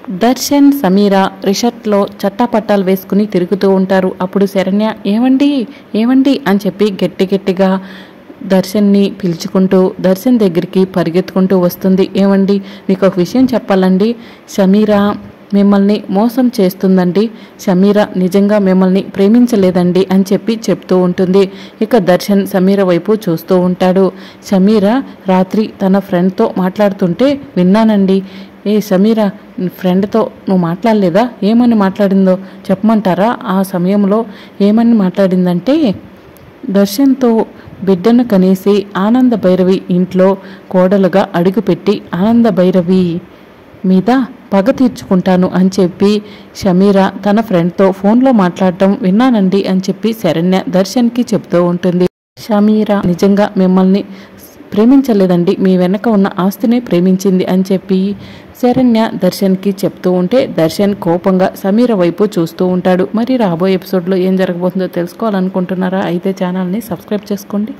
దర్శన్ సమీర రిషర్ట్లో చట్టాపట్టాలు వేసుకుని తిరుగుతూ ఉంటారు. అప్పుడు శరణ్య ఏమండి ఏమండి అని చెప్పి గట్టిగా దర్శన్ని పిలుచుకుంటూ దర్శన్ దగ్గరికి పరిగెత్తుకుంటూ వస్తుంది. ఏమండి మీకు ఒక విషయం చెప్పాలండి, సమీర మిమ్మల్ని మోసం చేస్తుందండి, సమీర నిజంగా మిమ్మల్ని ప్రేమించలేదండి అని చెప్పి చెప్తూ ఉంటుంది. ఇక దర్శన్ సమీర వైపు చూస్తూ ఉంటాడు. సమీర రాత్రి తన ఫ్రెండ్తో మాట్లాడుతుంటే విన్నానండి. ఏ సమీర ఫ్రెండ్తో నువ్వు మాట్లాడలేదా? ఏమని మాట్లాడిందో చెప్పమంటారా? ఆ సమయంలో ఏమని మాట్లాడిందంటే దర్శన్తో బిడ్డను కనేసి ఆనంద భైరవి ఇంట్లో కోడలుగా అడుగుపెట్టి ఆనంద భైరవి మీద పగ తీర్చుకుంటాను అని చెప్పి సమీర తన ఫ్రెండ్తో ఫోన్లో మాట్లాడటం విన్నానండి అని చెప్పి శరణ్య దర్శన్కి చెప్తూ ఉంటుంది. సమీర నిజంగా మిమ్మల్ని ప్రేమించలేదండి, మీ వెనక ఉన్న ఆస్తినే ప్రేమించింది అని చెప్పి శరణ్య దర్శన్కి చెప్తూ ఉంటే దర్శన్ కోపంగా సమీర వైపు చూస్తూ ఉంటాడు. మరి రాబోయే ఎపిసోడ్లో ఏం జరగబోతుందో తెలుసుకోవాలనుకుంటున్నారా? అయితే ఛానల్ని సబ్స్క్రైబ్ చేసుకోండి.